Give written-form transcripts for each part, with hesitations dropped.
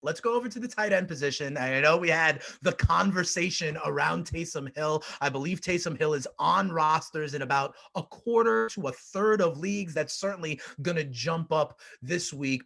let's go over to the tight end position. I know we had the conversation around Taysom Hill. I believe Taysom Hill is on rosters in about a quarter to a third of leagues. That's certainly going to jump up this week.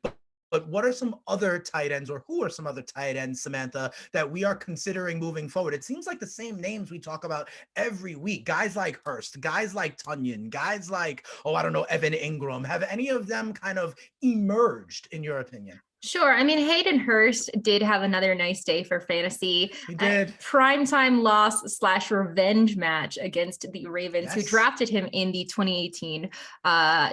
But what are some other tight ends, or who are some other tight ends, Samantha, that we are considering moving forward? It seems like the same names we talk about every week. Guys like Hurst, guys like Tunyon, guys like, I don't know, Evan Ingram. Have any of them kind of emerged, in your opinion? Sure. I mean, Hayden Hurst did have another nice day for fantasy. He did. Primetime loss / revenge match against the Ravens, who drafted him in the 2018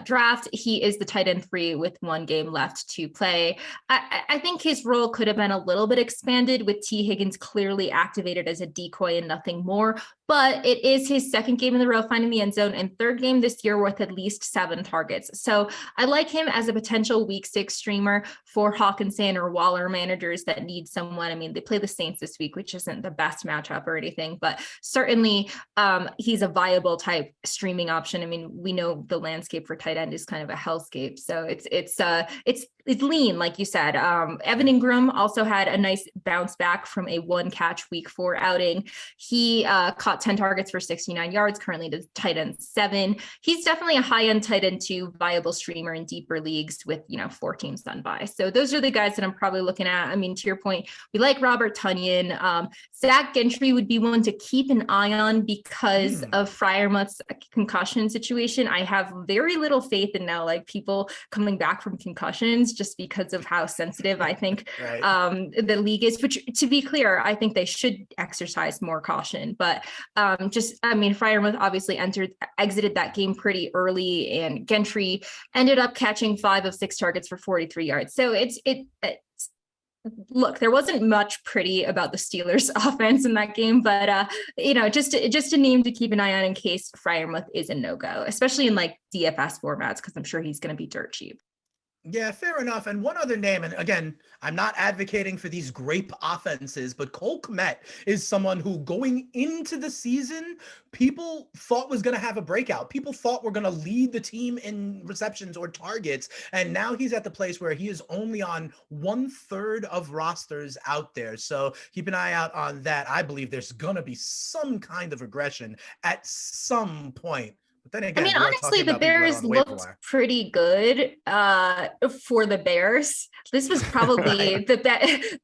draft. He is the tight end 3 with 1 game left to play. I think his role could have been a little bit expanded with T. Higgins clearly activated as a decoy and nothing more. But it is his 2nd game in the row finding the end zone and 3rd game this year with at least 7 targets. So I like him as a potential week 6 streamer for Hawkinson or Waller managers that need someone. I mean, they play the Saints this week, which isn't the best matchup or anything, but certainly he's a viable type streaming option. I mean, we know the landscape for tight end is kind of a hellscape. So it's lean, like you said. Evan Ingram also had a nice bounce back from a 1-catch week 4 outing. He caught 10 targets for 69 yards, currently the tight end 7. He's definitely a high-end tight end 2 viable streamer in deeper leagues with, 4 teams done by. So those are the guys that I'm probably looking at. I mean, to your point, we like Robert Tunyon. Zach Gentry would be one to keep an eye on because of Freiermuth's concussion situation. I have very little faith in now, like people coming back from concussions just because of how sensitive I think the league is, which, to be clear, I think they should exercise more caution. But Freiermuth obviously exited that game pretty early, and Gentry ended up catching 5 of 6 targets for 43 yards. So look, there wasn't much pretty about the Steelers offense in that game, but just a name to keep an eye on in case Freiermuth is a no-go, especially in like DFS formats, because I'm sure he's going to be dirt cheap. Yeah, fair enough. And one other name, and again, I'm not advocating for these grape offenses, but Cole Kmet is someone who, going into the season, people thought was going to have a breakout. People thought we're going to lead the team in receptions or targets. And now he's at the place where he is only on 1/3 of rosters out there. So keep an eye out on that. I believe there's going to be some kind of regression at some point. But then again, honestly, the Bears looked pretty good for the Bears. This was probably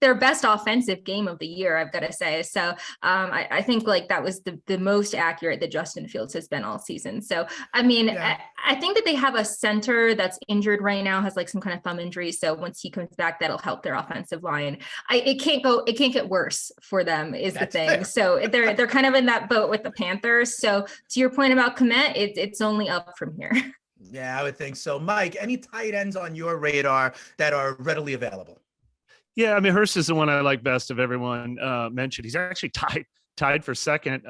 their best offensive game of the year, I've got to say. So I think like that was the most accurate that Justin Fields has been all season. So, I mean, I think that they have a center that's injured right now, has like some kind of thumb injury. So once he comes back, that'll help their offensive line. It can't get worse for them is the thing. Fair. So they're kind of in that boat with the Panthers. So to your point about Kmet, it's only up from here. Yeah, I would think so. Mike, any tight ends on your radar that are readily available? Yeah, I mean, Hurst is the one I like best of everyone mentioned. He's actually tied for second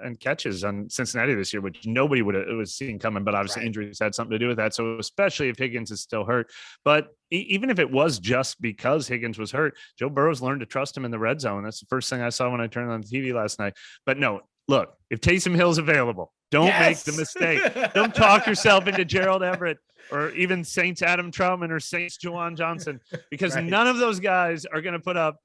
in catches on Cincinnati this year, which nobody would have seen coming, but obviously injuries had something to do with that. So especially if Higgins is still hurt, but even if it was just because Higgins was hurt, Joe Burrow's learned to trust him in the red zone. That's the first thing I saw when I turned on the TV last night. But no, look, if Taysom Hill's available, don't make the mistake. Don't talk yourself into Gerald Everett or even Saints Adam Troutman or Saints Juwan Johnson, because none of those guys are going to put up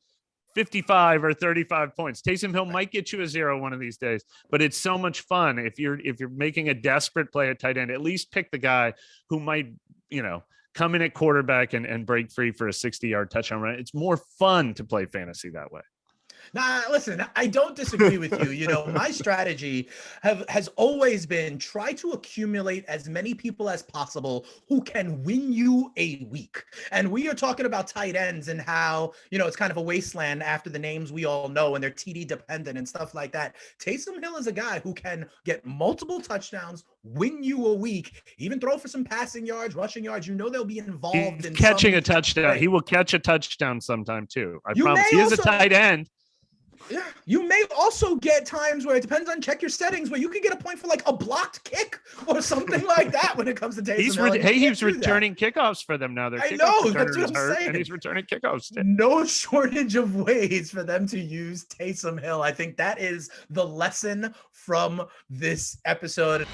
55 or 35 points. Taysom Hill might get you a 0 one of these days, but it's so much fun. If you're making a desperate play at tight end, at least pick the guy who might, come in at quarterback and break free for a 60-yard touchdown run. It's more fun to play fantasy that way. Now, listen, I don't disagree with you. My strategy has always been try to accumulate as many people as possible who can win you a week. And we are talking about tight ends and how, it's kind of a wasteland after the names we all know and they're TD dependent and stuff like that. Taysom Hill is a guy who can get multiple touchdowns, win you a week, even throw for some passing yards, rushing yards. They'll be involved in catching a touchdown. He will catch a touchdown sometime too. I promise. He is a tight end. Yeah, you may also get times where it depends on check your settings where you can get a point for like a blocked kick or something like that when it comes to Taysom Hill. He's returning kickoffs for them now. I know, that's what I'm saying. And he's returning kickoffs. No shortage of ways for them to use Taysom Hill. I think that is the lesson from this episode.